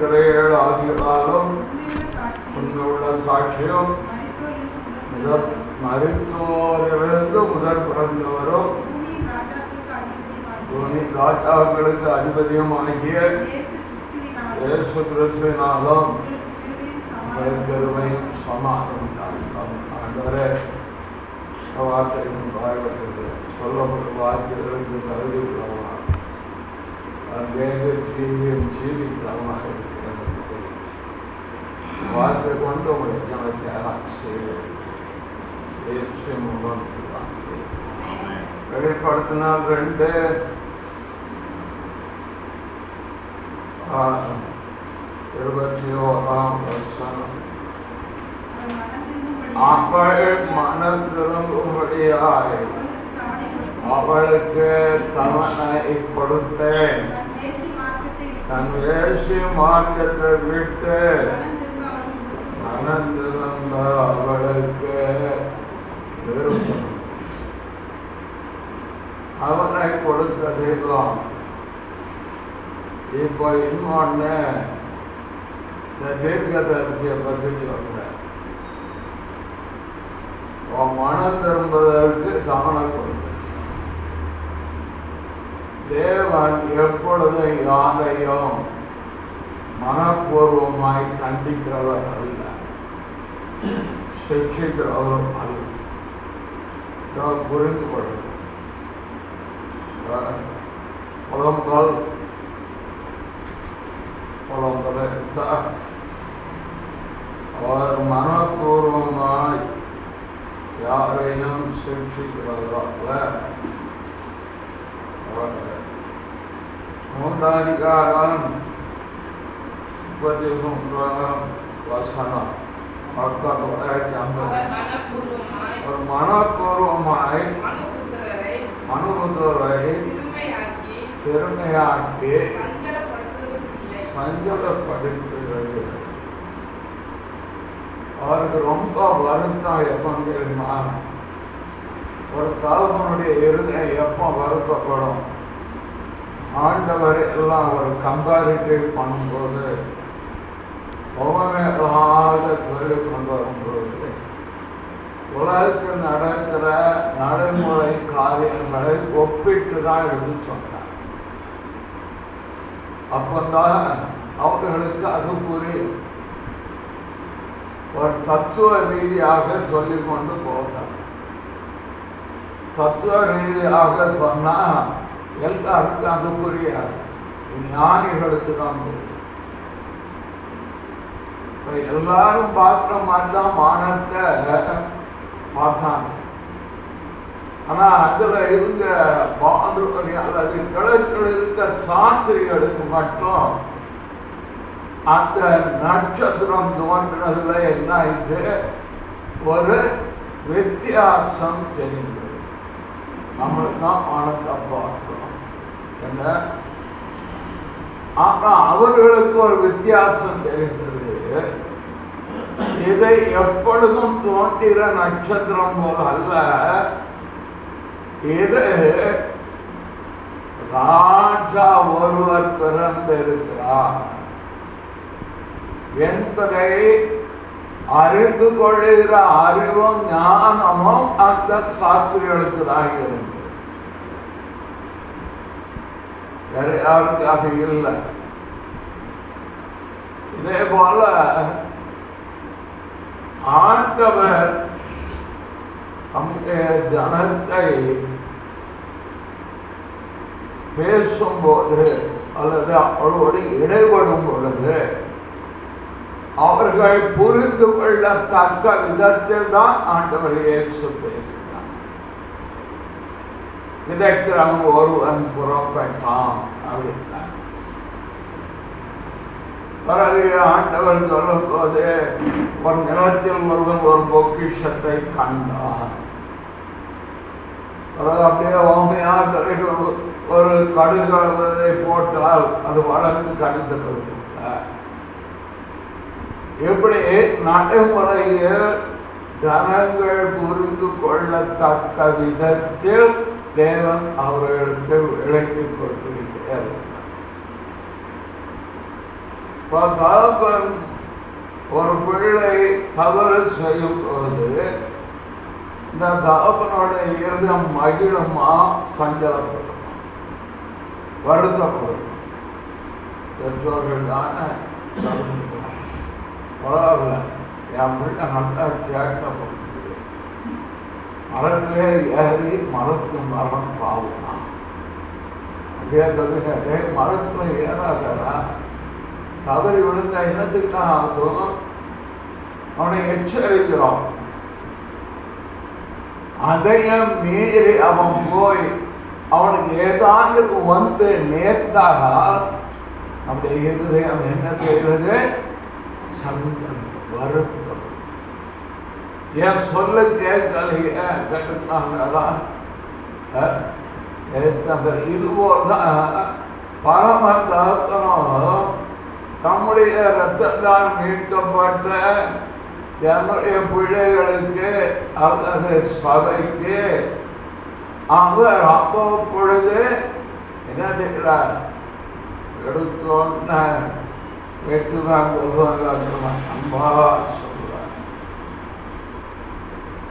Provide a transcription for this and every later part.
ஆகியதாலும் உன்னுள்ள சாட்சியம் மருத்துவரிலிருந்து முதல் பிறந்தவரும் ராஜாக்களுக்கு அதிபதியும் ஆகிய இயேசு கிறிஸ்துவினாலும் கருவையும் சமாதானம் ஆண்டவரே வார்த்தையும் காயப்பட்டது சொல்லப்பட்ட வார்த்தைகளுக்கு தகுதி உள்ளவா ஜீவியம் ஜீவிக்கிறவனாக இருக்கிறது வார்த்தை கொண்டு உங்களுடைய ஜனத்தை செய்வது வெளிப்படுத்தினால் 2:21 அவள் மனம் திரும்பும்படியாய் அவளுக்கு தவணை கொடுத்தேன், தன் வேசி மார்க்கத்தை விட்டு மனம் திரும்ப அவளுக்கு விருப்பம். அவனை கொடுத்ததெல்லாம் இப்போ இன்னொன்னு தீர்க்கதரிசியை பற்றி சொல்றேன். மனம் திரும்புவதற்கு தவணை கொடுத்த தேவன் எப்பொழுதும் யாரையும் மனப்பூர்வமாய் கண்டிக்கிறவர் அல்ல, சிக்ஷிக்கிறவரும் அல்ல. புரிந்து கொள்ளும் புலம்பல் அவர் மனப்பூர்வமாய் யாரையும் சிக்ஷிக்கிறவரல்ல. 3 அதிகாரம் 23 வசனம். ஒரு மனப்பூர்வமாய் மனுபுத்தரை பெருமையாக்கி சஞ்சலப்படுத்துகிறது. அவருக்கு ரொம்ப வருத்தம் எப்போ தெரியுமா? ஒரு தலைவனுடைய இருதயம் எப்போ வருத்தப்படும்? ஆண்டவர் எல்லாம் ஒரு கம்பேரிட்டிவ் பண்ணும்போது ஒவ்வொருவராக சொல்லிக் கொண்டு வரும்பொழுது உலகத்தில் நடக்கிற நடைமுறை காரியங்களை ஒப்பிட்டு தான் எடுத்து சொன்னார். அப்பந்தான் அவர்களுக்கு அது புரியும். ஒரு தத்துவ ரீதியாக சொல்லிக் கொண்டு போகிறார். தத்துவ ரீதியாக சொன்னா எல்லாருக்கும் அது புரியாது, ஞானிகளுக்கு தான் புரியும். எல்லாரும் பார்க்குற மாதிரி தான் வானத்தை பார்த்தாங்க. ஆனா அதுல இருந்த பாதுகாப்பு அல்லது கிழக்கில் இருக்க சாத்திரிகளுக்கு மட்டும் அந்த நட்சத்திரம் தோன்றினதுல என்ன ஆயிட்டு ஒரு வித்தியாசம் தெரிந்தது. நம்மளுக்கு தான் வானத்தை பார்க்கிறோம் என்ன, ஆனா அவர்களுக்கு ஒரு வித்தியாசம் தெரிந்தது. இதை எப்பொழுதும் தோன்றிற நட்சத்திரம் போல அல்ல, இது ராஜா ஒருவர் பிறந்திருக்கிறார் என்பதை அறிந்து கொள்ளுகிற அறிவும் ஞானமும் அந்த சாஸ்திரிகளுக்கு தான் இருந்தது. வேற யாருக்கு அது இல்லை. இதே போல ஆண்டவர் நம்முடைய ஜனத்தை பேசும்போது அல்லது அவளோடு இடைபடும் பொழுது அவர்கள் புரிந்து கொள்ளத்தக்க விதத்தில் தான் ஆண்டவர் இயேசு பேசினார். விதைக்கிறவன் ஒருவன் புறப்பட்டான் அப்படின்னார். பிறகு ஆண்டவர் சொல்லும் போது ஒரு நிலத்தில் ஒருவன் ஒரு பொக்கிஷத்தை கண்டான். பிறகு அப்படியே ஓமையா ஒரு கடுகளை போட்டால் அது வளர்ந்து கடித்து எப்படி நடைமுறையில் ஜனங்கள் புரிந்து கொள்ளத்தக்க விதத்தில் தேவன் அவர்களுக்கு விளக்கி கொடுத்திருக்கிறார். தகப்பன் ஒரு பிள்ளை தவறு செய்யும் போது இந்த தகப்பனோட இருதயம் மகிழுமா, சஞ்சலப்படும், வருத்தப்படும். பெற்றோர்கள் தானே பரவாயில்ல, என் பிள்ளை நல்லா கேட்கப்படுது, மரத்திலே ஏறி மரத்து மரம் பாவுனா அதே மரத்துல ஏறாதடா, தவறி விழுந்த இனத்துக்கு தான் ஆகும். அவனை எச்சரிக்கிறோம். அதையும் மீறி அவன் போய் அவனுக்கு ஏதாவது வந்து நேர்ந்தால் நம்முடைய இருதயம் என்ன செய்வது? சந்தம், வருத்தம். என் சொல்ல கேட்கலையே, கேட்டுனாங்களா? இதுபோல்தான் பரம தகப்பனும் தம்முடைய இரத்தத்தால் மீட்கப்பட்ட என்னுடைய பிள்ளைகளுக்கு அல்லது சபைக்கு அவர் அப்பொழுது என்ன செய்கிறார்? எடுத்தோன்ன வெற்றுதான் சொல்லுவாங்க, அன்பா சொல்லுவார்,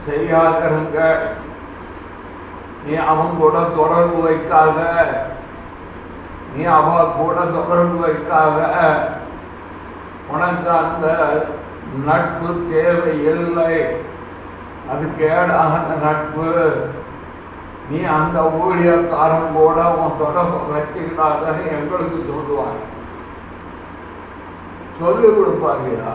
செய்யாதிருங்க, நீ அவன் கூட தொடர்பு வைக்காத, நீ அவ கூட தொடர்பு வைக்காத, உனக்கு அந்த நட்பு தேவை இல்லை, அது கேடான நட்பு, நீ அந்த ஊழியக்காரன் கூட உன் தொடர்பு வச்சுக்கிட்டாங்கன்னு எங்களுக்கு சொல்லுவாங்க, சொல்லி கொடுப்பாருயா.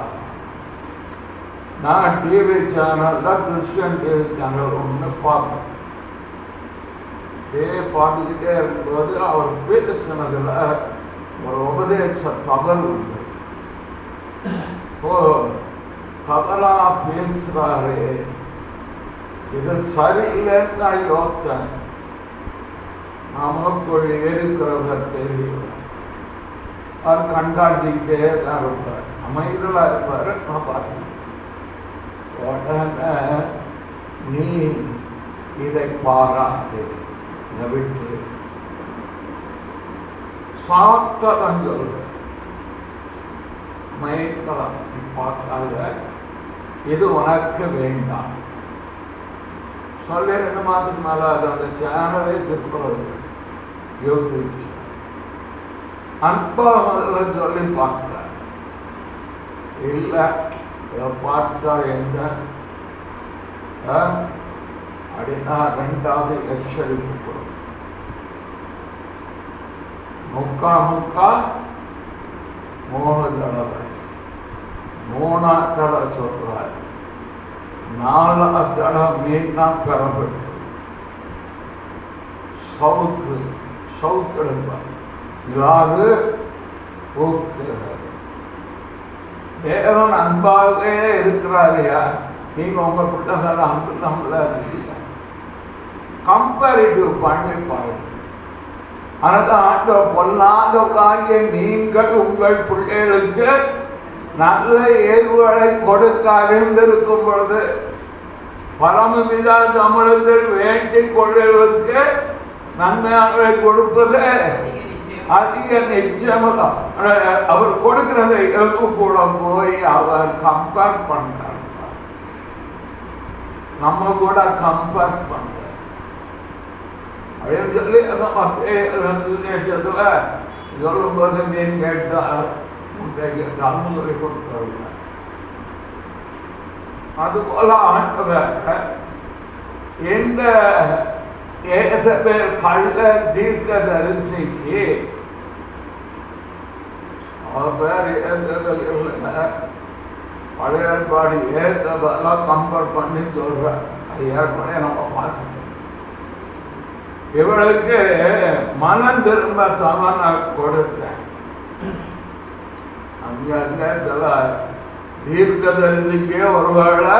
நான் டிவி சேனல்ல கிறிஸ்டியன் டிவி சேனல் ஒன்று பார்ப்பேன். பார்த்துக்கிட்டே இருக்கும்போது அவர் பேசினதுல ஒரு உபதேச தவறு உண்டு. தவறா பேசுறாரு, இது சரியில்லைன்னு நான் யோசித்தேன். நமக்குள் இருக்கிறவர் தெரியும். அவர் கண்டாடிக்கிட்டே தான் இருப்பார், அமைதியாக இருப்பார். நான் பார்த்தேன். உடனே நீ இதை பாராது விட்டு சாத்ததான் சொல்ற மயக்கலாம் பார்க்காத, இது உனக்கு வேண்டாம் சொல்லி 2 மாதத்துக்கு மேல அது அந்த சேனலே திருப்பது யூடியூப் அன்பா முதல்ல சொல்லி பார்க்கிற இல்லை பார்த்தா என்ன அப்படின்னா 2வது எச்சரிப்பு கொடுக்கும். முக்கா 3 தடவை 3ஆம் தடவை சொல்றார், 4ஆம் தடவை மீனா பெறப்பட்டு சவுக்கு எடுப்பார், இல்லாது ஊக்குகிறார். தேவன் அன்பாகவே இருக்கிறாரியா, நீங்க உங்க பிள்ளைகள் அன்பு நம்மள இருக்கீங்க, கம்பேரிட்டிவ் பண்ணி பாருங்க. அதனால பொல்லாதவர்களாகிய நீங்கள் உங்கள் பிள்ளைகளுக்கு நல்ல ஏவுகளை கொடுக்க அறிந்திருக்கும் பொழுது பரமபிதா தமிழர்கள் வேண்டிக் கொள்வதற்கு நன்மையானவை கொடுப்பது அதிக நிச்சயமல்ல. அவர் கொடுக்கிறதை எதுக்கு கூட போய் அவர் கம்பேர் பண்றார், நம்ம கூட கம்பேர் பண்ற அப்படின்னு சொல்லி சொல்லும் போது மீன் கேட்டால் சொல்லி கொடுத்தாங்க. அதுபோல ஆண்டவர் இந்த கள்ள தீர்க்க தரிசிக்கு அவர் பேர் பழைய ஏற்பாடு ஏற்றதெல்லாம் கம்பேர் பண்ணி சொல்ற, அது ஏற்கனவே நம்ம பார்த்துட்டோம். இவளுக்கு மனம் திரும்ப சமன கொடுத்தேன். அங்க தீர்க்க தரிசிக்கே ஒருவேளை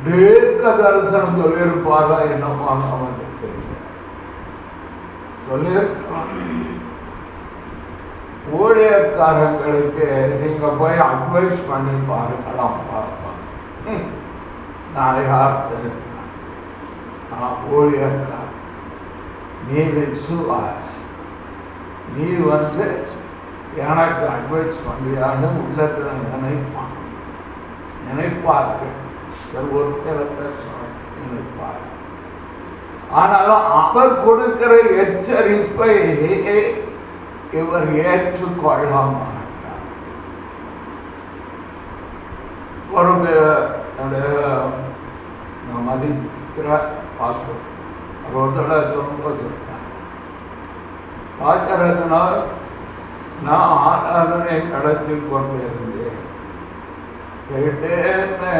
தீர்க்க தரிசனம் சொல்லியிருப்பாரா என்னமோ அவனுக்கு தெரியும். சொல்லியிருக்கலாம். ஊழியக்காரங்களுக்கு நீங்க போய் அட்வைஸ் பண்ணி பாருங்களாம் பார்ப்பாங்க. நான் யார் தெரியும், நான் ஊழியக்காரன், நீ விசுவாசி, நீ எனக்கு அட்வைஸ் பண்ணியான்னு உள்ளத்தில் நினைப்பார்கள். ஒரு நினைப்பார். ஆனாலும் அவர் கொடுக்கிற எச்சரிப்பை இவர் ஏற்றுக்கொள்ள மாட்டார். ஒரு மதிக்கிற பாஸ்டர் ஒரு சொல்லும்போது பாக்கிறதுனால் நான் ஆராதனை நடத்தி கொண்டிருந்தேன். கேட்டேன்னு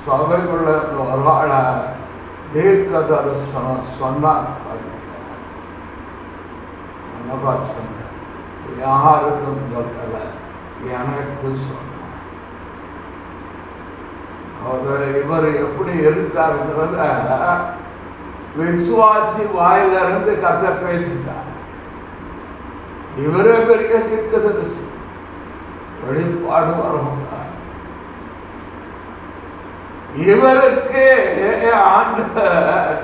சபைக்குள்ள ஒரு ஆள தீர்க்க தரிசனம் சொன்னார். சொன்ன யாருக்கும் சொல்லல, எனக்கு சொன்னார். அவர் இவர் எப்படி இருக்காருங்கிறத விசுவாசி வாயிலிருந்து கர்த்தர் பேசிட்டார். இவரே பெரிய தீர்க்கதரிசி, வெளிப்பாடு வரும். இவருக்கு ஆண்டவர்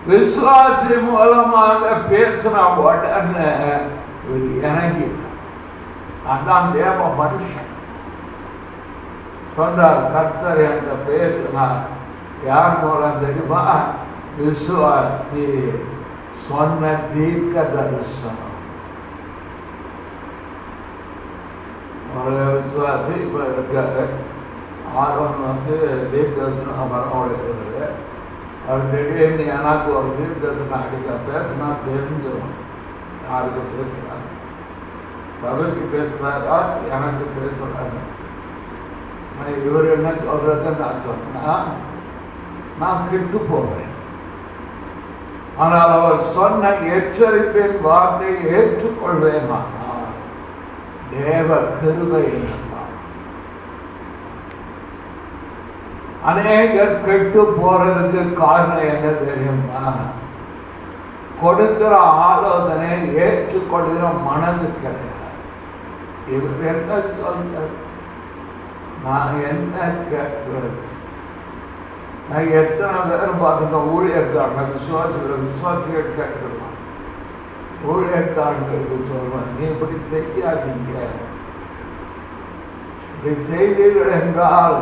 விசுவாசி மூலமாக பேசின உடனே இவர் இறங்கிட்டார். அதான் தேவ மனுஷன் சொன்னார். கர்த்தர் என்ற பேர் யார் மூலம் தெரியுமா? விசுவாசி சொன்ன தீர்க்க தரிசனம். ஒரு விசுவாசி இப்ப இருக்காரு. ஆர்வம் தீர்க்கதரிசனம் வரவழைக்கிறது. அவர் திடீர்னு எனக்கு ஒரு தீர்க்கதரிசனம் அடிக்க பேசினா தெரிஞ்சிடும் யாருக்கு பேசுறாரு. சபைக்கு பேசுறாரா எனக்கு பேசுறாரு. இவர் என்ன சொல்றது? நான் சொன்னா நான் கெட்டு போவேன். ஆனால் அவர் சொன்ன எச்சரிப்பின் வார்த்தையை ஏற்றுக்கொள்வேன். தேவ கிருபை என்றார். அநேகர் கெட்டு போறதுக்கு காரணம் என்ன தெரியுமா? கொடுக்கிற ஆலோசனை ஏற்றுக்கொள்கிற மனது கிடையாது. இவர் என்ன சொல்ற? நான் என்ன கேட்கிறது? நான் எத்தனை பேர் பார்த்துட்ட ஊழியர்காரங்க விசுவாசிகள் கேட்கலாம். ஊழியர்காரங்களுக்கு சொல்றேன், நீ இப்படி செய்யாதீங்க. இப்படி செய்தீர்கள் என்றால்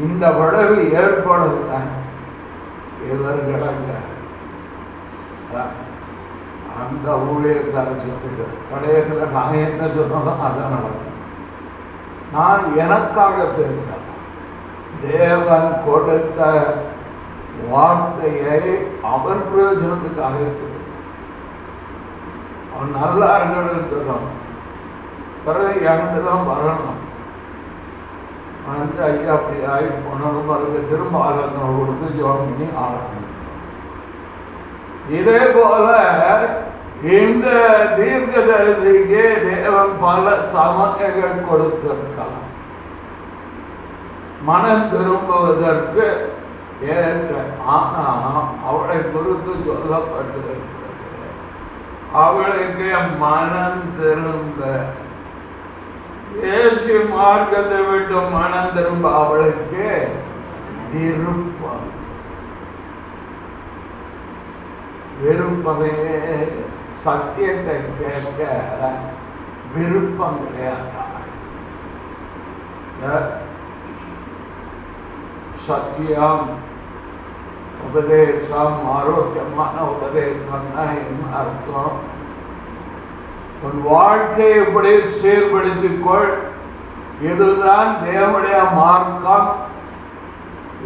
இந்த விளைவு ஏற்படுதான். இவர்களுங்க அந்த ஊழியர்காரர் சொல்லுங்க, கடைசியில் நான் என்ன சொன்னாலும் அதான் நடக்கும். நான் எனக்காக பேச தேவன் கொடுத்த வார்த்தையை அவர் பிரயோஜனத்துக்காக இருக்கிறது. அவன் நல்லா இருக்கணும், பிறகு எனக்குதான் வரணும். வந்து ஐயா அப்படி ஆகிட்டு போனாலும் பிறகு திரும்ப ஆலோசனை கொடுத்து ஜோம் பண்ணி ஆலோசனை. இதே போல இந்த தீர்க்கதரிசிக்கு தேவன் பல சமயங்கள் கொடுத்திருக்கலாம். மனம் திரும்புவதற்கு ஏற்ற. ஆனா அவளை குறித்து சொல்லப்பட்டிருக்கிறது, அவளுக்கு மனம் திரும்ப இயேசு மார்க்கத்தை விட்டு மனம் திரும்ப அவளுக்கு விருப்பம். விருப்பமே சத்தியத்தை கேட்க விருப்பம் கிடையாது. சத்தியம் உபதேசம் ஆரோக்கியமான உபதேசம் அர்த்தம். உன் வாழ்க்கையை இப்படி சீர்படுத்திக் கொள், இதுதான் தேவனுடைய மார்க்கம்.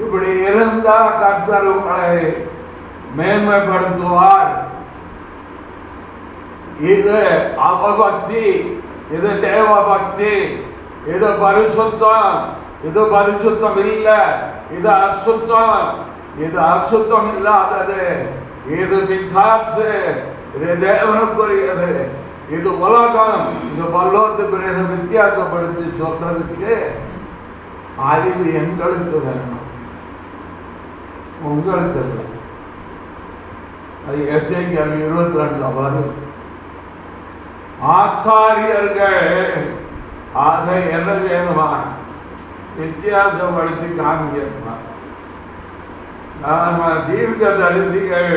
இப்படி இருந்தா கர்த்தர் உங்களை மேன்மைப்படுத்துவார். இது அவபக்தி, இது தேவ பக்தி, இது பரிசுத்தம், இது பரிசுத்தம் இல்லை, இது அசுத்தம், இது அசுத்தம் இல்லாதது, இது பிசாசு, இது தேவனுக்குரியது, இது உலகம், இது பல்லோகத்துக்குரிய வித்தியாசப்படுத்தி சொல்றதுக்கு அறிவு எங்களுக்கு வேணும், உங்களுக்கு இல்லை. அது எசேக்கியேல் 22 வரும். ஆசாரியர்கள் அதை என்ன வேணுமா? வித்தியாசப்படுத்தி காமிக்கணுமா? நாம தீர்க்க தரிசிகள்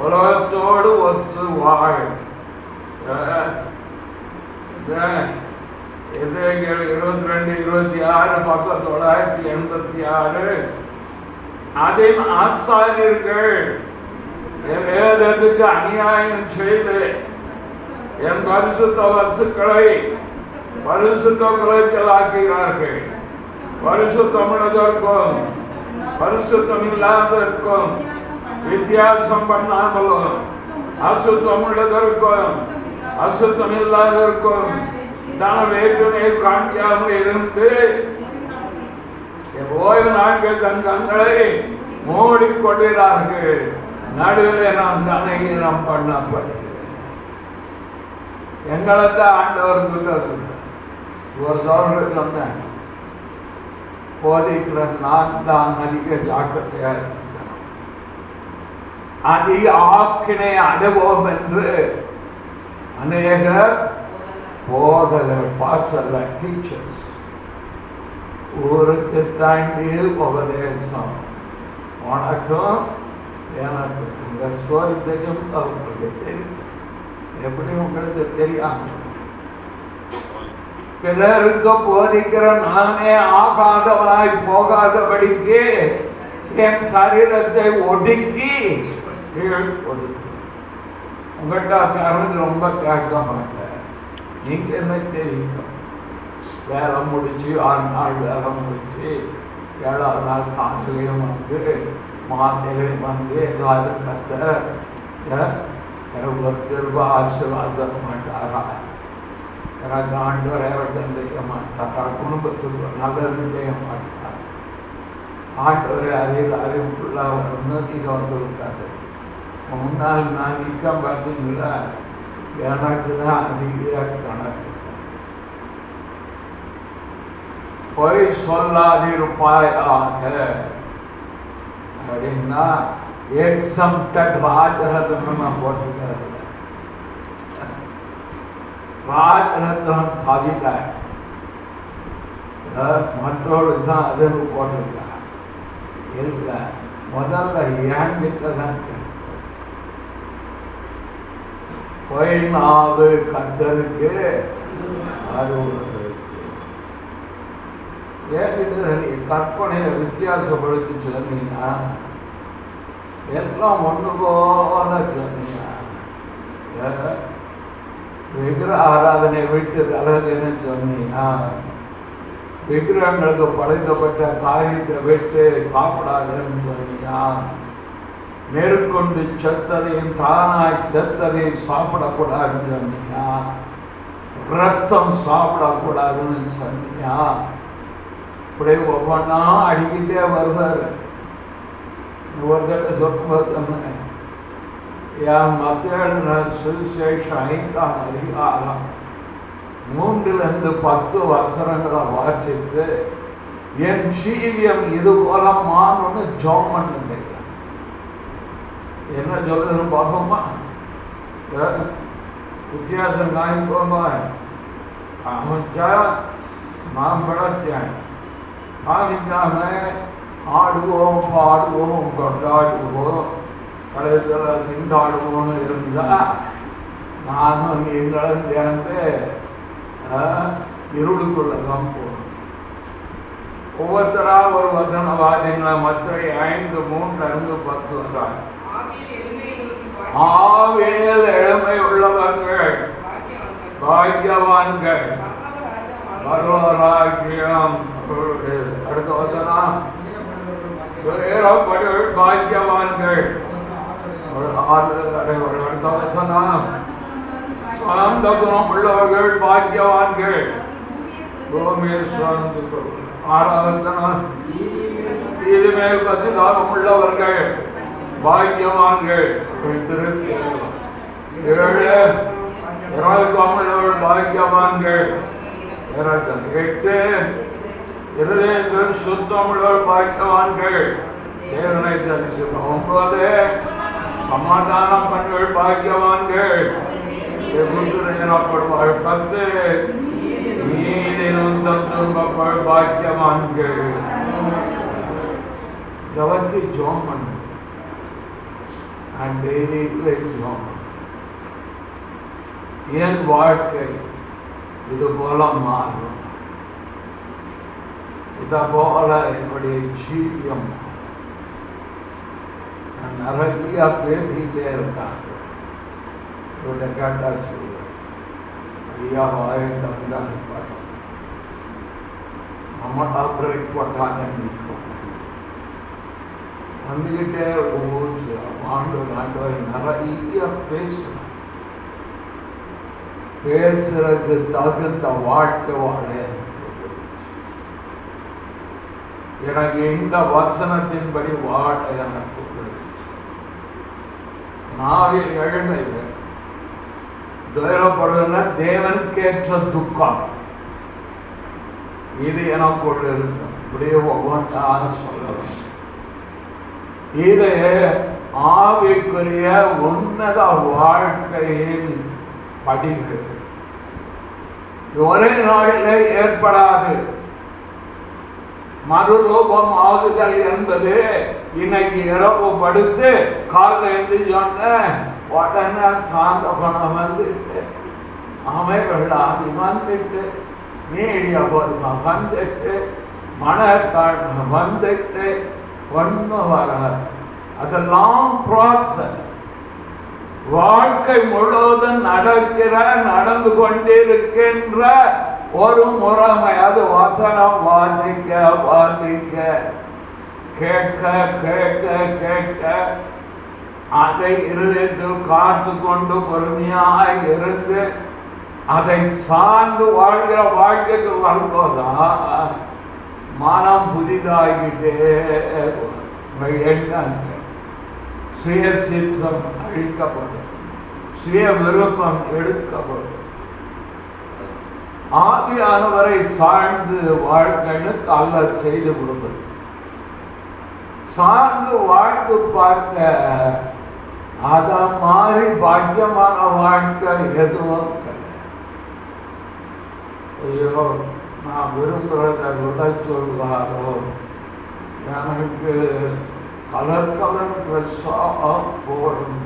உலகத்தோடு ஒத்து வாழ். எசேக்கியேல் 22:26 பக்கம் 986. அதில் ஆசாரியர்கள் என் வேதத்துக்கு அநியாயம் செய்து என் பரிசுத்த வஸ்துக்களை பரிசுத்த குலைச்சலாக்கிறார்கள். பரிசுத்தமுள்ளதற்கும் பரிசுத்தம் இல்லாததற்கும் வித்தியாசம் பண்ணாமலும் அசுத்தமுள்ளதற்கும் அசுத்தம் இல்லாததற்கும் வேற்றுமையை காண்பியாமல் இருந்து ஓய்வு நாட்கள் தன் கண்களை மூடிக்கொள்கிறார்கள். நடுவில் நாம் கனகீனம் பண்ணப்படுகிறேன். எங்களைத்தான் ஆண்டவர் சொல்றது. ஒரு தோழர்கள் சொன்னேன், போதிக்கிற நான் தான் அதிக ஜாக்கிரதையா இருக்கணும், அதிக ஆக்கினை அனுபவம் என்று அநேக போதகர் பாஸ்டர்ல டீச்சர்ஸ் ஊருக்கு தாண்டி உபதேசம் உனக்கும் எனக்கு உங்க ஸ்டோரி தெரியும், அவங்களுக்கு தெரியும். எப்படி உங்களுக்கு தெரியாம பிறருக்கு போதிக்கிற நானே ஆகாதவனாய் போகாதபடிக்கு என் சரீரத்தை ஒடுக்கி உங்கள்கிட்ட காரணம் ரொம்ப கேட்க மாட்டேன். நீங்க என்ன தெரியும்? வேலை முடிச்சு 6 நாள் வேலை முடிச்சு 7ஆவது நாள் காலையிலையும் வந்து மாத்திரையும் வந்து ஏதாவது கத்த ஒரு திரும்ப ஆசீர்வாதம் மாட்டாரா? எனக்கு ஆண்டவர் ஏவட்டம் செய்ய மாட்டாரா? குடும்பத்துக்கு நல்லது செய்ய மாட்டார். ஆண்டவரை அறிவுக்குள்ளாக உன்னதிக வந்துருக்காரு. முன்னால் நான் நிற்கம் பார்த்தீங்களா, எனக்கு தான் அதிக கணக்கு. பொய் சொல்லாதிருப்பாயாக அப்படின்னா எக்ஸம்டட் ராஜரத்னம் போட்டிருக்கிறது. ராஜரத்னம் தவிர மற்றவர்களுக்கு தான் அதுன்னு போட்டிருக்காங்க. இல்லை, முதல்ல ஏங்கிட்ட தான் பொய் நாவு கத்தருக்கு அறுபது. ஏங்கிட்ட கற்பனையை வித்தியாசப்படுத்தி சொன்னீங்கன்னா எல்லாம் ஒன்று போல சொன்னீங்க. விக்கிரக ஆராதனை விட்டு அழகுன்னு சொன்னீங்கன்னா விக்கிரகங்களுக்கு படைக்கப்பட்ட காரியத்தை விட்டு சாப்பிடாதுன்னு சொன்னீங்கன்னா மேற்கொண்டு செத்ததையும் தானாய் செத்ததையும் சாப்பிடக்கூடாதுன்னு சொன்னீங்கன்னா ரத்தம் சாப்பிடக்கூடாதுன்னு சொன்னீங்கன்னா இப்படி ஒவ்வொன்றா அடிக்கிட்டே வருவார். ஒரு தடவை சொல்லும்போது என் மத்திய சுவிசேஷம் 5ஆம் அதிகாரம் 3 - 10 வசனங்களை வாசித்து என் ஜீவியம் இது போல மாறணும்னு ஜெபம் பண்ணுங்க. என்ன சொல்றது பார்ப்போமா? வித்தியாசம் காமிப்போமா? அமைச்சா நான் படைச்சேன், காமிக்காம ஆடுவோம் பாடுவோம் கொண்டாடுவோம் கடைசியில் திண்டாடுவோம்னு இருந்தா நானும் நீங்களும் சேர்ந்து இருளுக்குள்ள தான் போகணும். ஒவ்வொருத்தரா ஒரு வசனவாதிகளை மற்ற 5, 3, 10 வந்தாங்க. ஆவியில் எளிமை உள்ளவர்கள் பாக்கியவான்கள் பரவராக்கியம். அடுத்த வசனம் பாக்கியவான்கள். அடுத்த வசனம் சாந்த குணம் உள்ளவர்கள் பாக்கியவான்கள் பூமியில் சார்ந்து. 6ஆவது வசனம் இதுமேல் பசுதாபம் உள்ளவர்கள் பாக்கியவான்கள். 7 இறக்காமல் பாக்கியவான்கள். 8 இருதயங்கள் சுத்தமுள்ளவர் பாக்கியவான்கள் தேவனை தரிசிப்போம். 9 சமாதானம் பண்ணுகள் பாக்கியவான்கள் எனப்படுவார். 10 நீதினும் துன்பப்பள் பாக்கியவான்கள். கவர்த்தி ஜோம் பண்ணு and daily ஜோம். என் வாழ்க்கை இது போல மாறும். இதை போல என்னுடைய ஜீவியம் நிறைய பேசிக்கிட்டே இருக்காங்க. இவருடைய கேட்டா சொல்லுவேன், ஐயா வாயிட்டம் தான் படம் நம்மளா பிரேக் போட்டாங்க நிற்கும் வந்துகிட்டே போச்சு. ஆண்டு நிறைய பேசணும். பேசுறதுக்கு தகுந்த வாழ்க்கை வாழ எனக்கு இந்த வசனத்தின்படி வாழ எனக்கு நாவில் எழுமைகள் துயரப்படுகிற தேவனுக்கேற்ற துக்கம் இது எனக்குள்ள இருக்கும். இப்படியே ஒவ்வொன்றாக சொல்லணும். இது ஆவிக்குரிய உன்னத வாழ்க்கையின் படிகள் ஒரே நாளிலே ஏற்படாது. மறுரூபம் ஆகுதல் என்பது இன்னைக்கு இரவு படுத்து காலைல எழுந்திரிச்சோன்ன உடனே சாந்த குணம் வந்துட்டு அமைவெள்ளாதி வந்துட்டு நீடிய பொறுமை வந்துட்டு மனத்தாழ்மை வந்துட்டு ஒன்று வர அதெல்லாம் ப்ராசஸ். வாழ்க்கை முழுவதும் நடந்து கொண்டிருக்கின்ற ஒரு முறைமை. அது வசனம் வாசிக்க வாசிக்க கேட்க கேட்க கேட்க அதை இருதயத்தில் காத்து கொண்டு பொறுமையாய் இருந்து அதை சார்ந்து வாழ்கிற வாழ்க்கைக்கு வரும்போதான் மனம் புதிதாகிட்டே சுய சித்தம் அழிக்கப்படும், சுய விருப்பம் எடுக்கப்படும். ஆவியானவரை சார்ந்து வாழ்க்கைன்னு அல்ல செய்து கொடுப்பது. சார்ந்து வாழ்ந்து பார்க்க அத மாதிரி பாக்கியமான வாழ்க்கை எதுவும் கிடையாது. ஐயோ நான் விரும்புகிறத விட சொல்வாரோ, எனக்கு கலர் ட்ரெஸ்ஸாக போடணும்,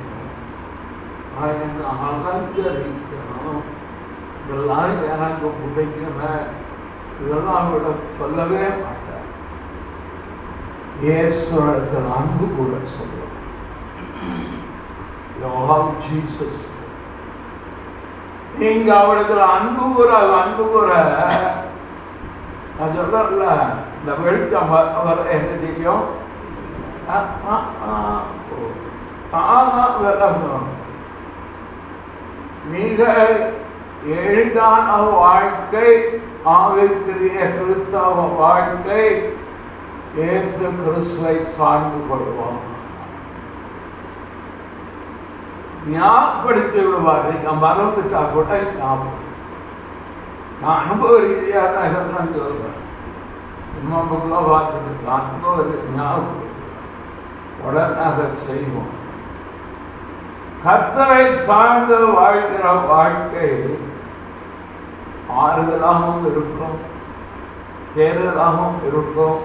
நான் என்ன அலங்கரிக்கணும், இதெல்லாம் எனக்கு பிடிக்குமே, இதெல்லாம் விட சொல்லவே மாட்டேன். இயேசுவிடத்தில் அன்பு கூட சொல்லுவோம். நீங்க அவளுக்கு அன்பு கூற நான் சொல்றல, இந்த வெளிச்சம் வர என்ன செய்யும், மிக எளிதான வாழ்க்கை ஆவிக்குரிய கிறிஸ்தவ வாழ்க்கை. இயேசு கிறிஸ்துவை சார்ந்து கொள்வோம். ஞாபகப்படுத்தி விடுவார். நீங்க மறந்துட்டா கூட ஞாபகம். நான் அனுபவ ரீதியாக தான் இதெல்லாம் சொல்றேன். இன்னொன்றுக்குள்ள பார்த்துட்டு அனுபவ ஞாபகம் உடனே அதை செய்வோம். கர்த்தரை சார்ந்து வாழ்கிற வாழ்க்கை ஆறுதலாகவும் இருக்கும், தேர்தலாகவும் இருக்கும்.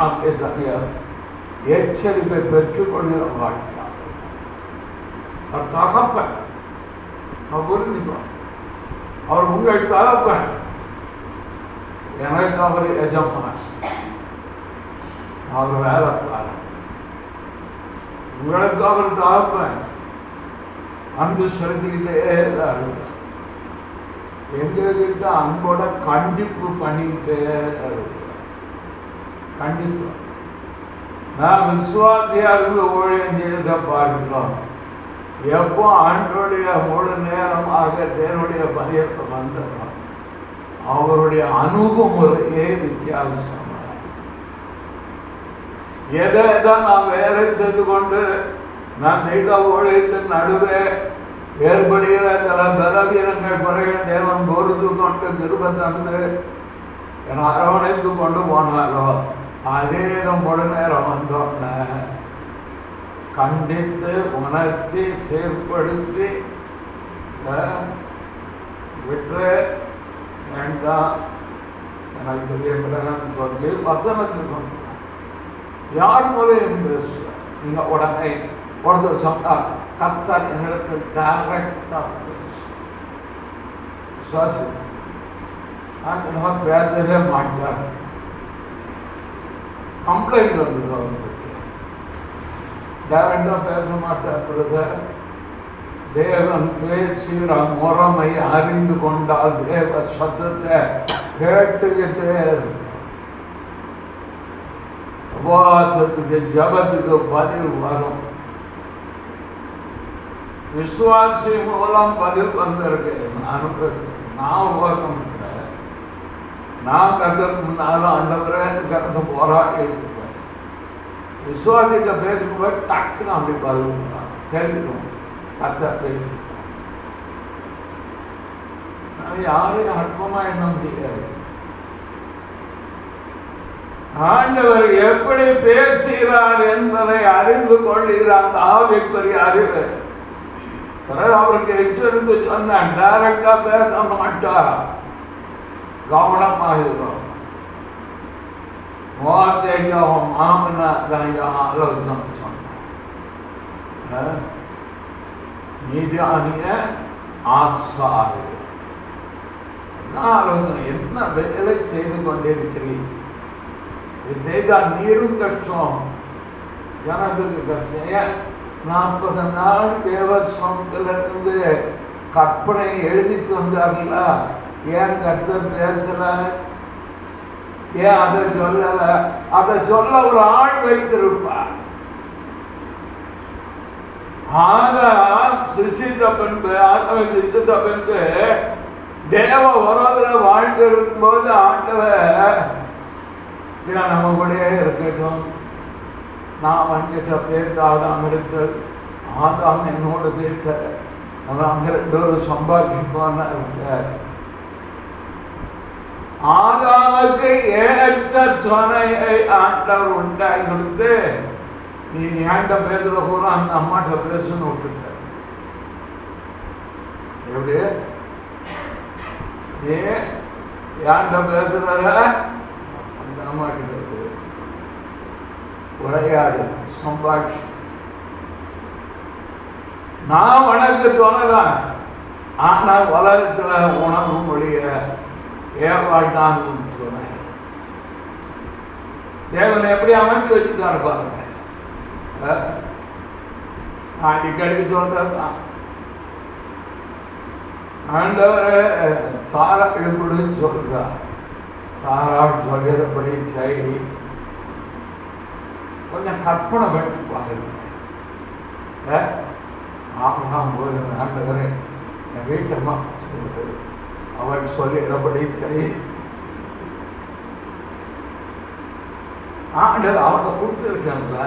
அதே சமயம் எச்சரிப்பை பெற்றுக்கொள்கிற வாழ்க்கை. அவர் தகப்பன், புரிஞ்சுக்கணும். அவர் உங்கள் தகப்பன், எனக்கு அவர் எஜமான், அவர் வேலைக்காரன். உங்களுக்கு அவர் தகப்பன், அன்பு செலுத்திக்கிட்டே தான் எங்ககிட்ட அன்போட கண்டிப்பு பண்ணிக்கிட்டே இருக்கு. கண்டிப்பு நான் விசுவாசியா இருந்து ஊழியம் செய்த பார்க்கிறோம். எப்போ ஆண்டோடைய முழு நேரமாக தேவனுடைய பரியத்தை வந்துடும், அவருடைய அணுகுமுறையே வித்தியாசமாக. எதை நான் வேலை செய்து கொண்டு நான் செய்த ஊழியத்தின் நடுவே ஏற்படுகிற சில பலவீனங்கள் குறைகள் தேவன் பொறுத்து கொண்டு கிருபை தந்து என அரவணைத்து கொண்டு போனாலோ, அதே முழு நேரம் வந்தோன்ன கண்டித்து உணர்த்தி செயற்படுத்தி விட்டு வேண்டாம் எனக்கு தெரியப்படுறேன்னு சொல்லி வசனத்துக்கு யார் மூலையும் பேசுவார். நீங்க உடனே ஒருத்தர் சொன்னார், கர்த்தர் எங்களுக்கு டைரக்டா பேசு. அதெல்லாம் பேசவே மாட்டார். கம்ப்ளைண்ட் வந்தது அவருக்கு. டைரக்டா பேச மாட்டார். பிரதர், தேவன் பேசுகிற முறைமை அறிந்து கொண்டால் தேவ சத்தத்தை கேட்டுக்கிட்டே உபவாசத்துக்கு ஜபத்துக்கு பதில் வரும். விசுவாசி மூலம் பதில் வந்திருக்கு. நான் உபவாசம் இருக்கிறேன். நான் கருத்துக்கு முன்னாலும் ஆண்டவரே கருத்து போராடி இருப்பேன். விசுவாசிக்க பேசும்போது டக்குன்னு அப்படி பதில் கேட்கணும். கத்த பேசி யாரையும் அற்பமா எண்ண முடியாது. ஆண்டவர் எப்படி பேசுகிறார் என்பதை அறிந்து கொள்கிறார். அந்த ஆவிக்குரிய அறிவு அவருக்கு எச்சரித்து சொன்ன டைரக்டா பேச மாட்டார். கவனமாக வார்த்தைக்கு அவன் மாமனார் ஆலோசனை சொன்ன நீதியானிய ஆசாரி ஆலோசனை. என்ன வேலை செய்து கொண்டிருக்கிறீர்கள்? செய்தால் நீரும் கஷ்டம், ஜனத்துக்கு கஷ்டம். 40 நாள் தேவ சொந்திலிருந்து கற்பனை எழுதிட்டு வந்தார்கள. ஏன் கர்த்தர் பேசல? ஏன் அதை சொல்லல? அதை சொல்ல ஒரு ஆள் வைத்திருப்பார். சிருஷ்டித்த பின்பு சிருஷ்டித்த பின்பு தேவ உறவுல வாழ்ந்து இருக்கும்போது ஆண்டவர் நம்ம கூடயே இருக்கட்டும். நான் வந்துட்ட பேர்தாதாம் இருக்கு. ஆதாம் என்னோட பேச அங்க 2 பேரும் சம்பாதிச்சுப்பான்னு இருக்கார். ஆதாமுக்கு ஏற்ற துணையை ஆண்டவர் உண்டாகி கொடுத்து நீ ஏண்ட பேசுற கூட அந்த அம்மாட்ட பேசுன்னு விட்டுட்ட. எப்படி நீ ஏண்ட பேசுற அந்த அம்மாட்ட உரையாடு, சம்பாஷ். நான் உனக்கு தோணலாம், ஆனா உலகத்துல உணவு மொழிய ஏவாழ்தான் சொன்னேன். தேவன் எப்படி அமைத்து வச்சுட்டாரு பாருங்க. அடிக்கடி சொல்றதுதான் ஆண்டவரை சாரா எடுக்கணும்னு சொல்றார். சாரா சொல்றபடி செய்தி கொஞ்சம் கற்பனை பண்ணி பாருங்க. ஆமாம் போது ஆண்டவரே என் வீட்டம்மா சொல்றது அவன் சொல்லுகிறபடி சரி. ஆண்டவர் அவனை கொடுத்துருக்காங்கல்ல,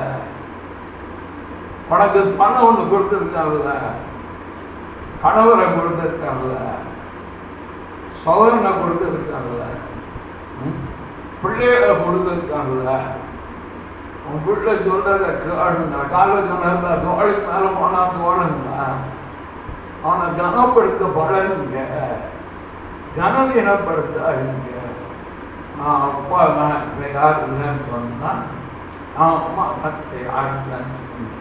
உனக்கு பணம் ஒன்று கொடுத்துருக்காங்கல்ல, கணவரை கொடுத்துருக்காங்கல்ல, சோதனை கொடுத்துருக்காங்கல்ல, பிள்ளைகளை கொடுத்துருக்காங்கல்ல. உன் பிள்ளை சொல்றத கேளுங்க. காலை சொன்ன தோழி மேல போனா தோணுங்க. அவனை கனப்படுத்த பழகுங்க, கனவீனப்படுத்தாதீங்க. அப்பா நான் யார் இல்லைன்னு சொன்னா அம்மா யார் இல்லைன்னு சொன்ன.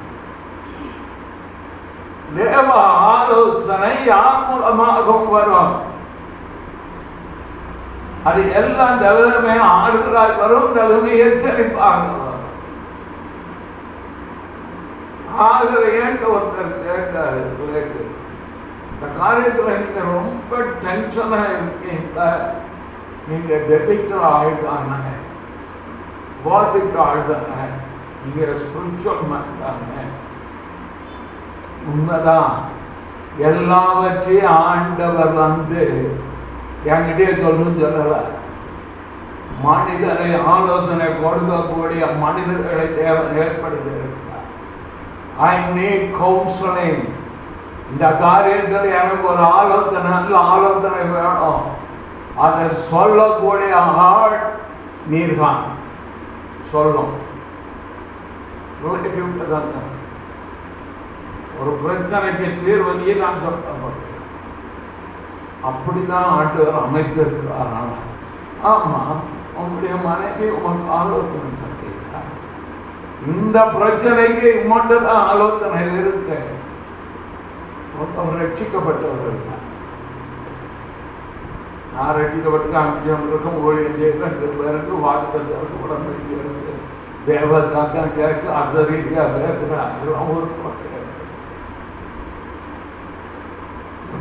தேவ ஆலோசனை யார் மூலமாகவும் வரும். அது எல்லாம் நிலைமை ஆறுதலாய் வரும், நிலைமை எச்சரிப்பாங்க வரும். ஆகிற ஏன்ட்டு ஒருத்தர் கேட்டாரு, இந்த காரியத்தில் நீங்க ரொம்ப டென்ஷனா இருக்கீங்க, நீங்க ஜெபிக்கிற ஆள் தானே, வாதிக்கிற ஆள் தானே, நீங்க ஸ்பிரிச்சுவல் மேன் தானே. உண்மைதான். எல்லாவற்றையும் ஆண்டவர் வந்து என்கிட்டே சொல்லணும்னு சொல்லல. மனிதரை ஆலோசனை கொடுக்கக்கூடிய மனிதர்களை தேவன் ஏற்படுத்தி இருக்கிறார். I need counseling. இந்த காரியத்தில் எனக்கு ஒரு ஆலோசனை, நல்ல ஆலோசனை வேணும். அதை சொல்லக்கூடிய ஆள் நீர் தான் சொல்லும். ஒரு பிரச்சனைக்கு தீர்வு நீ தான் சொல்ல. அப்படிதான் ஆண்டவர் அமைத்திருக்கிறார். ஆமா, உங்களுடைய மனைவி உனக்கு ஆலோசனை சொல்லியிருக்கார். இந்த பிரச்சனைக்கு உமட்டு தான் ஆலோசனை இருக்கு. ரட்சிக்கப்பட்டவர்கள் நான் ரட்சிக்கப்பட்டு 5 ஊழியம் செய்து 2 பேருக்கு வாக்குத்தத்தருக்கு உடன்படிக்கை இருக்கு. தேவதாக்கம் கேட்டு அசரீதியா பேசுறாங்க. ஒரு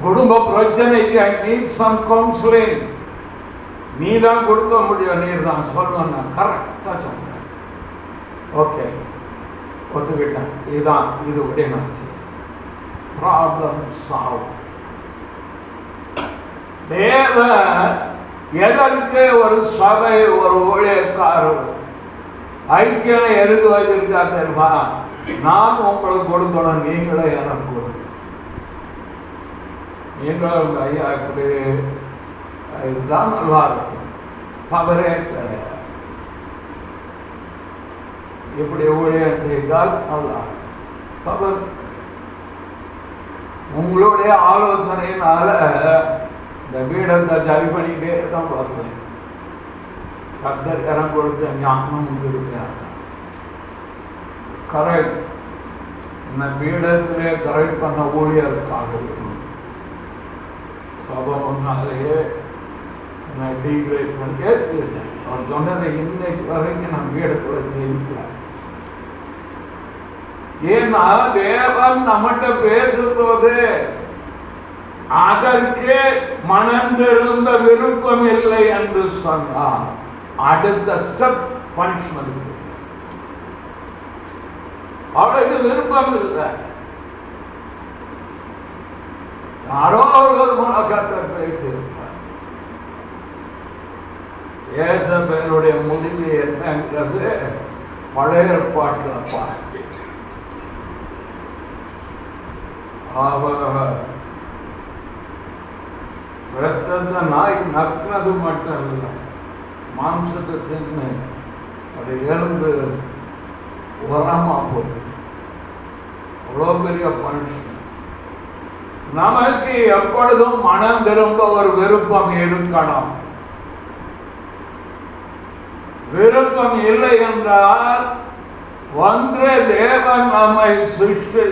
குடும்ப பிரச்சனைக்கு ஐ நீட் சம் கவுன்சிலிங். நீ தான் கொடுக்க முடியும், நீர் தான் சொல்லணும். நான் கரெக்டா சொன்னேன். ஓகே, ஒத்துக்கிட்டேன். இதுதான் இது உடையனாச்சு. Problem solve. தேவன் எதற்கு ஒரு சபை, ஒரு ஊழியக்காரர் ஐக்கியம் எழுதி வச்சிருக்கா தெரியுமா? நான் உங்களுக்கு கொடுக்கணும், நீங்களே எனக்கு கொடுங்க. நீங்களும் ஐயா இப்படி இதுதான் நல்லா இருக்கும். தவறே கிடையாது. இப்படி ஊழியம் செய்தால் நல்லா தவறு. உங்களுடைய ஆலோசனையினால இந்த வீடத்தை சரி பண்ணிக்கிட்டே தான் பார்ப்பேன். கர்த்தர் கரம் கொடுத்த ஞானம் இருக்கிறார். கரெக்ட். இந்த வீடத்திலே கரெக்ட் பண்ண ஊழியருக்காக இருக்கணும். சபை முன்னாலேயே நான் டீக்ரேட் பண்ணி ஏற்றுக்கிட்டேன். அவர் சொன்னதை இன்னைக்கு வரைக்கும் நான் வீடத்துல செய்யலாம். ஏன்னா தேவன் நம்மகிட்ட பேசும்போது அதற்கு மனந்திருந்த விருப்பம் இல்லை என்று சொன்னார். அடுத்த ஸ்டெப் பனிஷ்மெண்ட். அவளுக்கு விருப்பம் இல்லை. யாரோ ஒரு மூலக்கத்தை பேசியிருப்பார். ஏசபேலுடைய முடிவு என்னங்கிறது பழைய ஏற்பாட்டில் பார்க்க. ரத்தத்தை நாய் நக்னது மட்டும் இல்லை, மாம்சத்தை தின்னு அது எலும்பு உரமா போகுது. அவ்வளோ பெரிய பனிஷ்மெண்ட். நமக்கு எப்பொழுதும் மனம் திரும்ப ஒரு விருப்பம் இருக்கணும். விருப்பம் இல்லை என்றால் ஒன்று தேவன் நம்மை சிருஷ்டி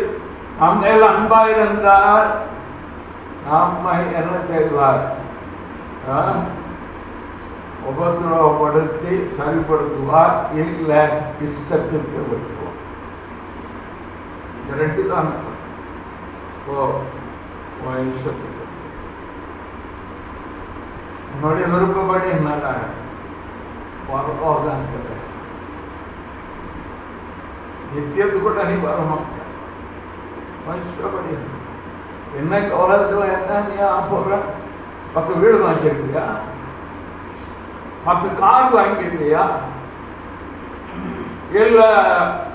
நம்மேல் அன்பாயிருந்தால் நம்மை என்ன செய்வார்? உபத்திரவப்படுத்தி சரிப்படுத்துவார், இல்லை இஷ்டத்திற்கு விட்டுவார். ரெண்டு தான் இஷ்டத்துக்கு. உன்னுடைய விருப்பப்படி என்னடா வரப்போதான் கிடையாது. நித்தியத்துக்கு கூட நீ வரமாட்ட. இஷ்டப்படி என்னைக்கு உலகத்துல என்ன நீ போடுற? 10 வீடு வாங்கிருக்கியா? 10 கார் வாங்கிருக்கியா? இல்ல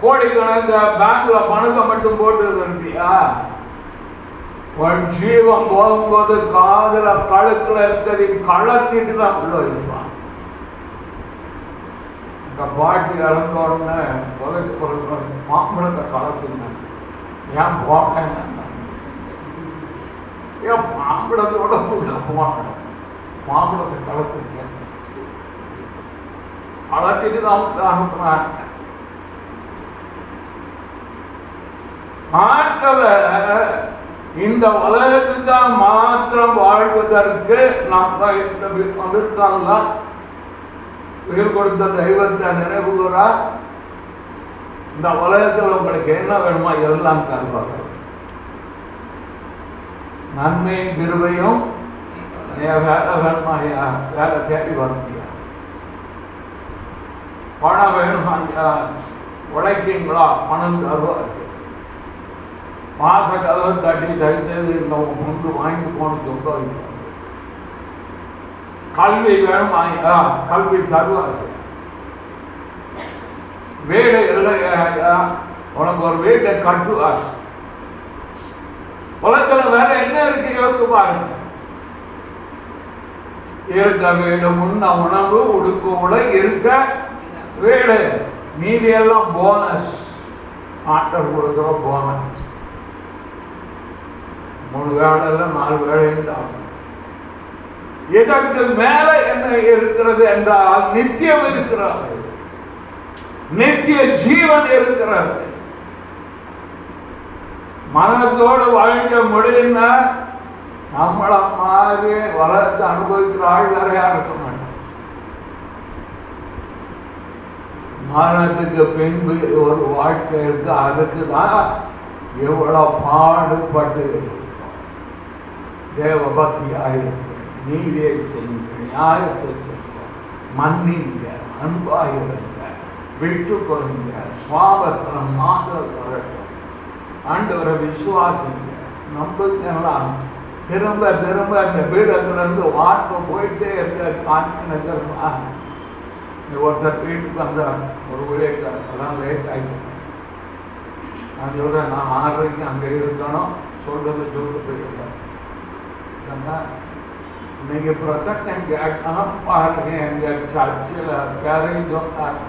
கோடிக்கணக்கு பேங்க்ல பணத்தை மட்டும் போட்டு இருக்கியா? உன் ஜீவம் போகும்போது காதுல கழுத்துல இருக்கிறது கலத்திட்டு தான் உள்ள இருப்பான். இந்த பாட்டி இறந்த உடனே கொலைக்கு மாம்பழத்தை கலத்துங்க. ஏன் போட்டேன்? ஏன் மாம்பழத்தோட போனேன்? மாம்பழத்தை கலத்துங்க. கலத்திட்டு தான் அனுப்புனாங்க. ஆண்டவர் இந்த உலகத்துக்காக மாத்திரம் வாழ்வதற்கு நம்ம இருக்காங்களா? உயிர் கொடுத்த தெய்வத்தை நினைவுகிறா. இந்த உலகத்தில் உங்களுக்கு என்ன வேணுமா எல்லாம் தருவாங்க. நன்மையும் கிருபையும் வேலை வேணுமா? வேலை தேடி வரலையா? பணம் வேணுமா? உழைக்கீங்களா? பணம் தருவார்கள். மாச கதவை தட்டி தடுத்தது இந்த முன்பு வாங்கி போன சொல்ல வைப்பாங்க. கல்வி வேணுமா? கல்வி தருவார்கள். வீடு இல்லையா? உனக்கு ஒரு வீட்டை கட்டுவார். உலகத்துல வேற என்ன இருக்கு யோசித்து பாருங்க. இருக்க வீடு, முன்ன உணவு, உடுக்க உடை, இருக்க வீடு, மீதி எல்லாம் போனஸ். ஆட்டர் கொடுக்குற போனஸ். 3 வேலை இல்லை, 4 வேலையும் தான். இதற்கு மேல என்ன இருக்கிறது என்றால் நித்தியம் இருக்கிறது, நித்திய ஜீவன் இருக்கிறது. மரணத்தோடு வாழ்க்க முடியும்னா நம்மள மாதிரி வளர்த்து அனுபவிக்கிற ஆள் வேறையா இருக்க மாட்டோம். மரணத்துக்கு பின்பு ஒரு வாழ்க்கை இருக்கு. அதுக்கு தான் எவ்வளவு பாடுபட்டு தேவ பக்தியாயிருக்கு, நீதியை செய்யுங்க, நியாயத்தை செய்யுங்க, மன்னிங்க, அன்பாயிருங்க, விட்டு கொள்ளுங்க, சுவாபத்திரம் மாதம் வரட்டும், ஆண்டவரை விசுவாசிங்க, நம்புங்கெல்லாம் திரும்ப திரும்ப இந்த பீடத்திலிருந்து வார்த்தை போயிட்டே இருக்க காட்டினதுமா. ஒருத்தர் வீட்டுக்கு வந்தார், ஒரு ஊழியக்கார், அதான் லேட் ஆகிடும். நான் சொல்கிறேன், நான் 6:30 அங்கே இருக்கணும், சொல்றது சொல்லிட்டு போயிருக்கேன். இன்னைக்கு பிரசங்கம் கேட்டால் பாருங்க, எங்கள் சர்ச்சில் பேரையும் சொன்னார்,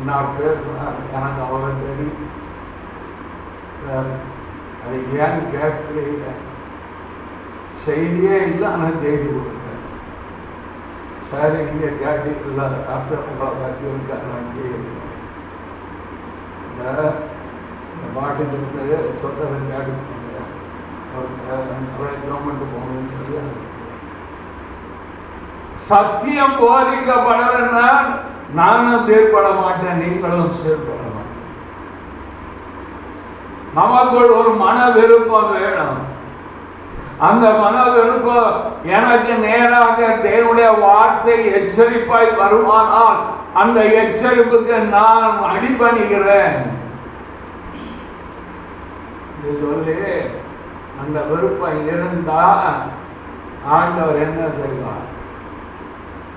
நான் பேசுனார், எனக்கு அவ்வளோ தெரியும். அது ஏன் கேட்கல, செய்தியே இல்லை, ஆனால் செய்தி கொடுத்தேன். சரி, இங்கே கேட்டீங்களா, கர்த்தர் உங்களை பற்றி இருக்காங்க. இந்த பாட்டு கொடுத்தது சொல்றதை கேட்டுக்கோங்க. கவர்மெண்ட் போகணும்னு சொல்லி சத்தியம் போதிக்கப்படலைன்னா நானும் செயற்பட மாட்டேன், நீங்களும் செயற்பட மாட்டேன். நமக்குள் ஒரு மன விருப்பம் வேணும். அந்த மன விருப்பம் எனக்கு நேராக தேவனுடைய வார்த்தை எச்சரிப்பாய் வருமானால் அந்த எச்சரிப்புக்கு நான் அடிபணிகிறேன் சொல்லி அந்த விருப்பம் இருந்தா ஆண்டவர் என்ன செய்வார்?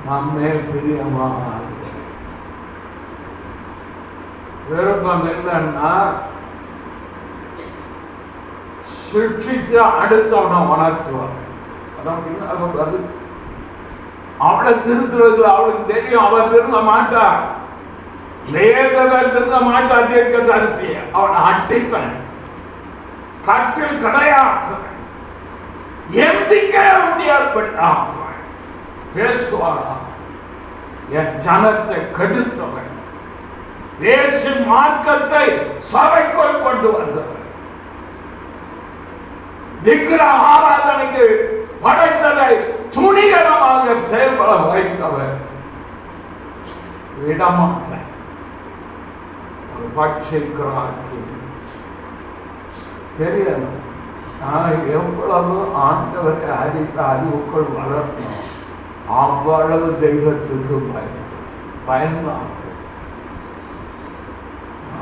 நம்மே பிரியமா. விருப்பம் இல்லைன்னா சிக்ஷித்து அடுத்தவனை உணர்த்துவார். அவளை திருத்துறது அவளுக்கு தெரியும், அவள் திரும்ப மாட்டார். திரும்ப மாட்டா. தீர்க்க தரிசிய அவனை அட்டிப்பேன், கற்றில் கிடையாது, எம்பிக்க முடியாது பேசுவாரா? என் ஜனத்தை கெடுத்தவன், பேசி மார்க்கத்தை சபைக்குள் கொண்டு வந்தவன், விக்கிர ஆராதனைக்கு படைத்ததை துணிகரமாக செயல்பட வைத்தவர், விடமாக ஒரு பட்சிக்கிறாக்கி தெரியல. நான் எவ்வளவு ஆண்டவரை அறிந்த அறிவுக்குள் வளர்க்கணும், அவ்வளவு தெய்வத்துக்கு பயந்தான்.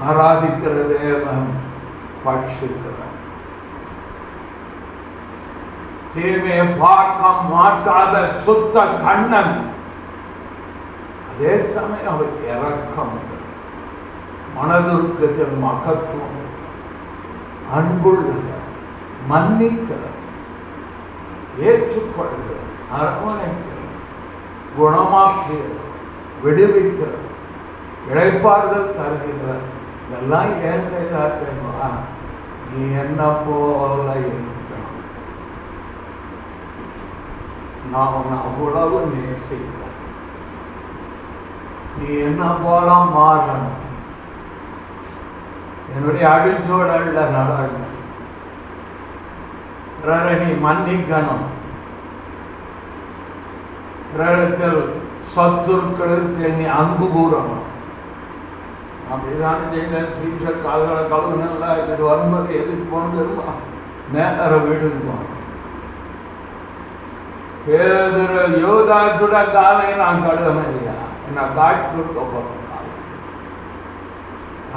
ஆராதிக்கிற தேவன் பட்சிக்கிறார். தீமையை பார்க்க மாட்டாத சுத்த கண்ணன், அதே சமயம் அவர் இறக்கம், மனதுருக்கத்தின் மகத்துவம், அன்புள்ள, மன்னிக்கிற, ஏற்றுக்கொள்கிற, அரவணைக்கிற, குணமாக்கிற, விடுவிக்கிற, இழைப்பார்கள் தருகிற, இதெல்லாம் ஏன் தெரியுமா? நீ என்ன போல இருக்கணும், நான் உன்னை அவ்வளவு நேசிக்கிறேன், நீ என்ன போல மாறணும், என்னுடைய அடிச்சோடல்ல நடக்கணும், நீ மன்னிக்கணும், சத்துருக்களுக்கு நீ அன்பு கூறணும். அப்படிதான் செய்த ஸ்ரீசர் கால்களை கழுவுனா இது வரும்போது எதுக்கு போனது தெரியுமா? நேர வீட்டுக்கு போனோம். பேதுரு யோதாசுட காலை நான் கழுவணும் இல்லையா, என்ன காட்சி கொடுக்க போறோம்.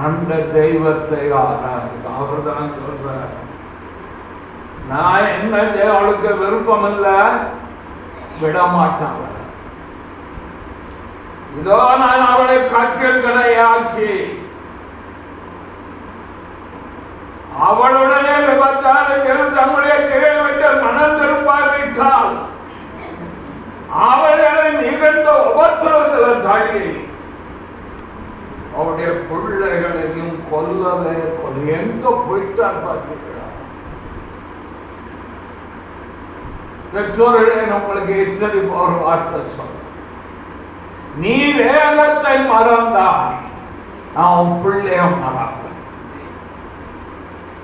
அந்த தெய்வத்தை அவர் தான் சொல்ற, நான் என்ன அவளுக்கு விருப்பம் இல்லை, விடமாட்டான். இதோ நான் அவளை கற்களையாக்கி அவளுடனே விபச்சாரத்தில் தம்முடைய கீழ்விட்டு மனம் திரும்பாவிட்டால் அவர்களை மிகுந்த உபத்திரத்தில் தள்ளி அவருடைய பிள்ளைகளையும் கொல்லவே கொல்ல. எங்க போயிட்டார் பார்த்துக்கிறார். பெற்றோர்களே, நம்மளுக்கு எச்சரிப்பு ஒரு வார்த்தை சொல்ல, நீ வேதத்தை மறந்தாய், நான் உன் பிள்ளைய மறப்பேன்.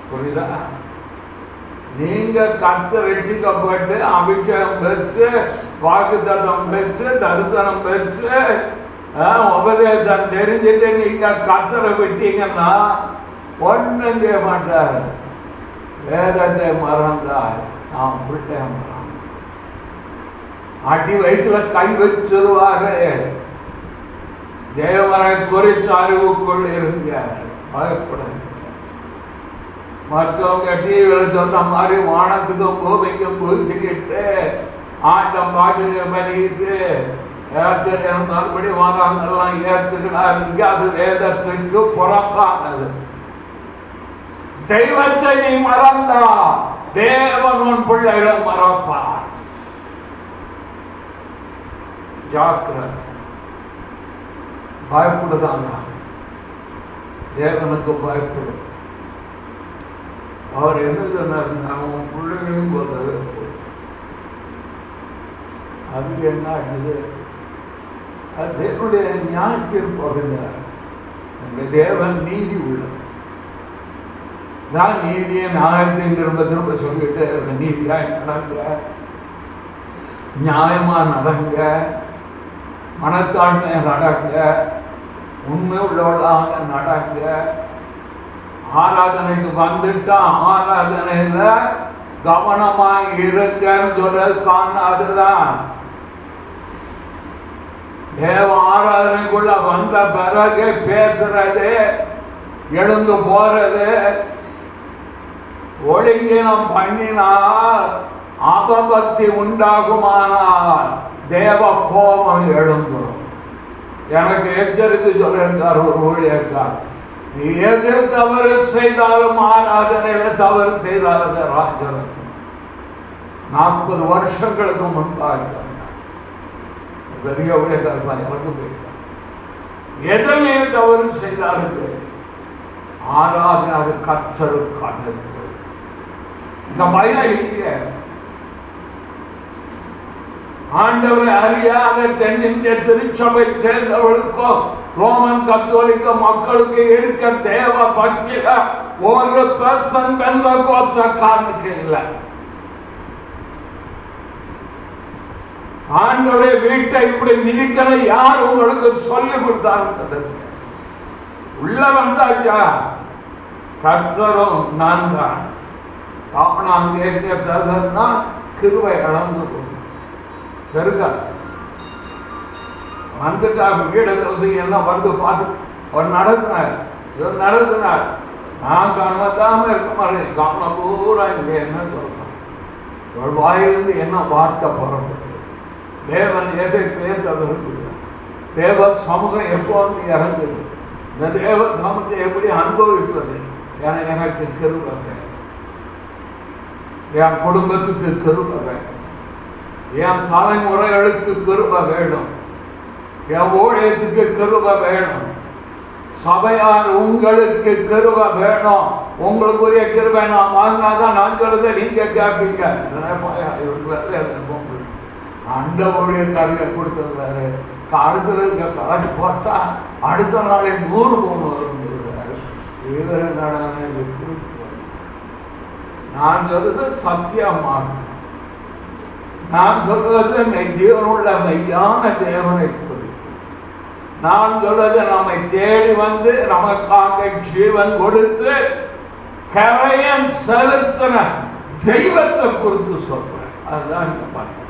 புரியுதா? நீங்க கர்த்தர் ரட்சிக்கப்பட்டு அபிஷேகம் பெற்று வாக்குத்தத்தம் பெற்று தரிசனம் பெற்று உபதேசம் தெரிஞ்சுட்டு நீங்க கர்த்தரை விட்டீங்கன்னா ஒன்றும் செய்ய மாட்டார். வேதத்தை மறந்தால் நாம் பிள்ளை மறந்து அடி வயிற்றுல கை வச்சிருவாரு. தேவனை குறித்து அறிவுக்குள் இருங்க, பயப்பட. மற்றவங்க டிவியில் சொன்ன மாதிரி வானத்துக்கும் பூமிக்கும் குதிச்சுக்கிட்டு ஆட்டம் பாட்டு பண்ணிக்கிட்டு மறுபடி வாதங்கள்லாம் ஏற்றுக்கிறாங்க. அது வேதத்துக்கு புறம்பானது. தெய்வத்தை நீ மறந்தா தேவன் உன் பிள்ளைகள் மறப்பார். ஜாக்கிரதை, பயப்படுதாங்க. தேவனுக்கு பயப்படும். அவர் என்ன சொன்னார்? அவன் பிள்ளைகளையும் போலவே அது என்ன ஆகுது? அது தேவனுடைய நியாயத்தீர்ப்பாகிறார். தேவன் நீதி உள்ளது. நான் நீதியை நியாயத்தை திரும்ப திரும்ப சொல்லிட்டு நீதியா நடங்க, நியாயமா நடங்க, மனத்தாண்மையை நடங்க, உண்மை உள்ளவர்களாக நடங்க. ஆராதனைக்கு வந்துட்டா ஆராதனையில கவனமா இருங்கன்னு சொல்றதுக்கான அதுதான். தேவ ஆராதனைக்குள்ள வந்த பிறகு பேசுறது, எழுந்து போறது, ஒழுங்கினம் பண்ணினால் அபபக்தி உண்டாகுமானால் தேவ கோபம் எழுந்துடும். எனக்கு எச்சரித்து சொல்லியிருக்கார் ஒரு ஊழியர்கார், நீ எது தவறு செய்தாலும் ஆராதனையில தவறு செய்தாத ராஜரத்னம் 40 வருஷங்களுக்கு முன்பாக பெரிய ஊழியர்கார் இறந்து போயிருக்கார். எதனை தவறு செய்தாலும் ஆராதனை அது கர்த்தருக்கானது. இந்த பயம் இல்லையே. ஆண்டவரை அறியாத தென்னிந்திய திருச்சபை சேர்ந்தவர்களுக்கும் ரோமன் கத்தோலிக்க மக்களுக்கு இருக்க தேவ பக்தியில 1% பெந்தகோஸ்தேயர்களுக்கு இல்லை. ஆண்டவருடைய வீட்டை இப்படி மிதிக்கிற யார் உங்களுக்கு சொல்லி கொடுத்தாரு? உள்ள வந்தாச்சா கர்த்தரும் நான் தான். நாம் கேட்கிறதுனா கிருபை இழந்து பெருக வந்துட்டா வீடு எல்லாம் வந்து பார்த்து அவர் நடத்தினார், இவர் நடத்தினார். நான் காணாம இருக்க மாட்டேன். காண பூரா இங்க என்ன சொல்றேன், இவள் வாயிலிருந்து என்ன வார்த்தை புறப்பட்டு தேவன் எதை பேச விரும்புகிறார். தேவ சமூகம் எப்போ வந்து இறங்குது, இந்த தேவ சமூகத்தை எப்படி அனுபவிப்பது? எனக்கு கிருபை வேணும், என் குடும்பத்துக்கு கிருபை வேணும், என் தலைமுறைகளுக்கு கிருபை வேணும், என் ஊழியத்துக்கு கிருபை வேணும், சபையார் உங்களுக்கு கிருபை வேணும். உங்களுக்குரிய கிருபை நான் வாங்கினாதான் நான் சொல்றதை நீங்க கேட்பீங்க. அந்த ஊழியக்காரங்க கொடுத்துருந்தாரு. அடுத்த கலக்கு போட்டா அடுத்த நாளை 100 பவுன் வருங்கிறாரு. இவர நடன நான் சொல்றது சத்தியமாக, நான் சொல்றது ஜீவனுள்ள மெய்யான தேவனை குறித்து. நான் சொல்றது நம்மை தேடி வந்து நமக்காக ஜீவன் கொடுத்து கரையன் செலுத்தின தெய்வத்தை குறித்து சொல்றேன். அதுதான் இந்த பண்ண